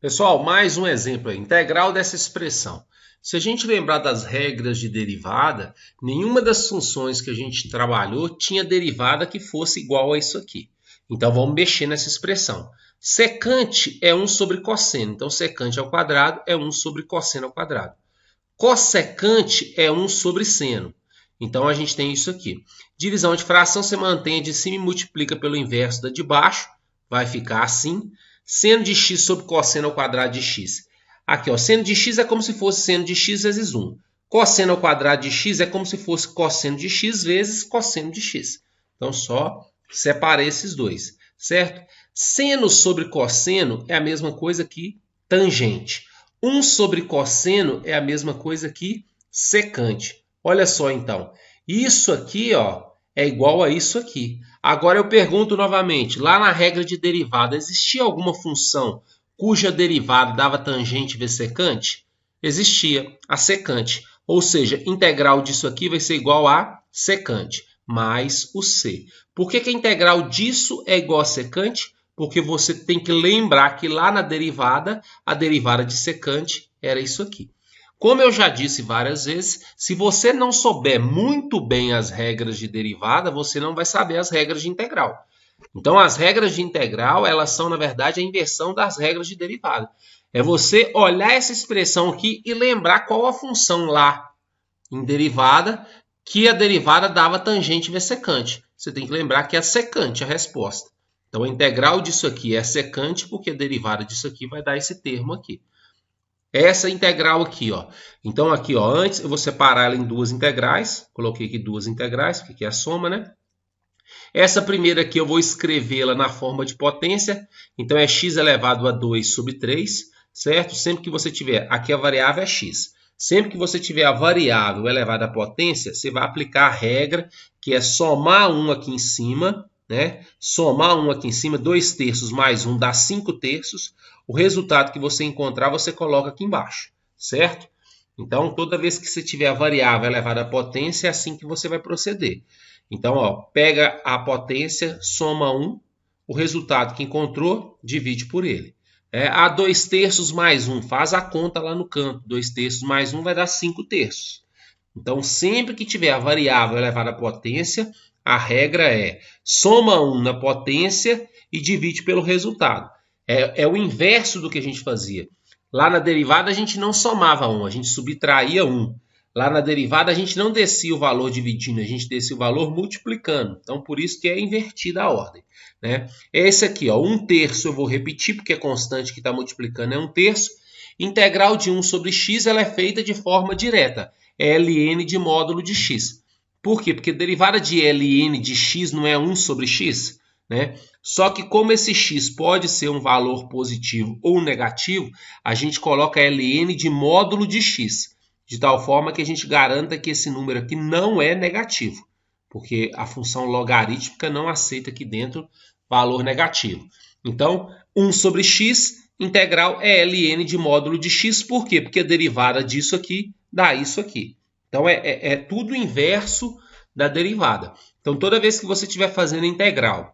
Pessoal, mais um exemplo aí, integral dessa expressão. Se a gente lembrar das regras de derivada, nenhuma das funções que a gente trabalhou tinha derivada que fosse igual a isso aqui. Então vamos mexer nessa expressão. Secante é 1 sobre cosseno. Então secante ao quadrado é 1 sobre cosseno ao quadrado. Cossecante é 1 sobre seno. Então a gente tem isso aqui. Divisão de fração, você mantém a de cima e multiplica pelo inverso da de baixo. Vai ficar assim. Seno de x sobre cosseno ao quadrado de x. Aqui, ó, seno de x é como se fosse seno de x vezes 1. Cosseno ao quadrado de x é como se fosse cosseno de x vezes cosseno de x. Então, só separei esses dois, certo? Seno sobre cosseno é a mesma coisa que tangente. 1 sobre cosseno é a mesma coisa que secante. Olha só, então. Isso aqui, ó, é igual a isso aqui. Agora eu pergunto novamente, lá na regra de derivada, existia alguma função cuja derivada dava tangente vezes secante? Existia, a secante. Ou seja, integral disso aqui vai ser igual a secante, mais o c. Por que a integral disso é igual a secante? Porque você tem que lembrar que lá na derivada, a derivada de secante era isso aqui. Como eu já disse várias vezes, se você não souber muito bem as regras de derivada, você não vai saber as regras de integral. Então, as regras de integral, elas são, na verdade, a inversão das regras de derivada. É você olhar essa expressão aqui e lembrar qual a função lá em derivada, que a derivada dava tangente vezes secante. Você tem que lembrar que é secante a resposta. Então, a integral disso aqui é secante, porque a derivada disso aqui vai dar esse termo aqui. Essa integral aqui, ó. Então, aqui, ó, antes eu vou separar ela em duas integrais. Coloquei aqui duas integrais, porque aqui é a soma, né? Essa primeira aqui eu vou escrevê-la na forma de potência. Então, é x elevado a 2 sobre 3, certo? Sempre que você tiver... Aqui a variável é x. Sempre que você tiver a variável elevada à potência, você vai aplicar a regra, que é somar 1 aqui em cima, né? Somar 1 aqui em cima, 2 terços mais 1 dá 5 terços. O resultado que você encontrar, você coloca aqui embaixo, certo? Então, toda vez que você tiver a variável elevada à potência, é assim que você vai proceder. Então, ó, pega a potência, soma 1, o resultado que encontrou, divide por ele. A 2 terços mais 1, faz a conta lá no canto. 2 terços mais 1 vai dar 5 terços. Então, sempre que tiver a variável elevada à potência, a regra é soma 1 na potência e divide pelo resultado. É o inverso do que a gente fazia. Lá na derivada a gente não somava 1, a gente subtraía 1. Lá na derivada a gente não descia o valor dividindo, a gente descia o valor multiplicando. Então por isso que é invertida a ordem, né? Esse aqui, ó, 1 terço eu vou repetir porque é constante que está multiplicando, é 1 terço. Integral de 1 sobre x ela é feita de forma direta. É ln de módulo de x. Por quê? Porque derivada de ln de x não é 1 sobre x, né? Só que como esse x pode ser um valor positivo ou negativo, a gente coloca ln de módulo de x, de tal forma que a gente garanta que esse número aqui não é negativo, porque a função logarítmica não aceita aqui dentro valor negativo. Então, 1 sobre x, integral é ln de módulo de x, por quê? Porque a derivada disso aqui dá isso aqui. Então, é tudo inverso da derivada. Então, toda vez que você estiver fazendo integral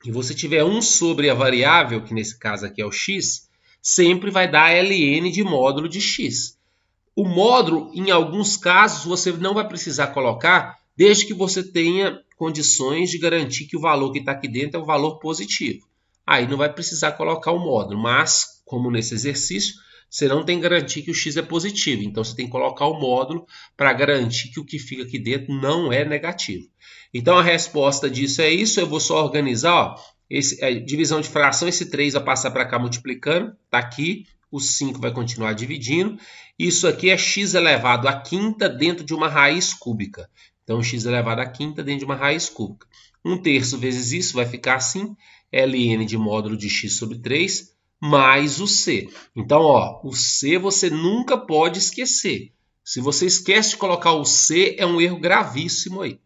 e você tiver 1 sobre a variável, que nesse caso aqui é o x, sempre vai dar ln de módulo de x. O módulo, em alguns casos, você não vai precisar colocar, desde que você tenha condições de garantir que o valor que está aqui dentro é um valor positivo. Aí não vai precisar colocar o módulo, mas, como nesse exercício, você não tem garantia que o x é positivo. Então, você tem que colocar o módulo para garantir que o que fica aqui dentro não é negativo. Então, a resposta disso é isso. Eu vou só organizar, ó, divisão de fração, esse 3 vai passar para cá multiplicando, está aqui. O 5 vai continuar dividindo. Isso aqui é x elevado à quinta dentro de uma raiz cúbica. Então, x elevado à quinta dentro de uma raiz cúbica. 1 terço vezes isso vai ficar assim. ln de módulo de x sobre 3 mais o c. Então, ó, o c você nunca pode esquecer. Se você esquece de colocar o c, é um erro gravíssimo aí.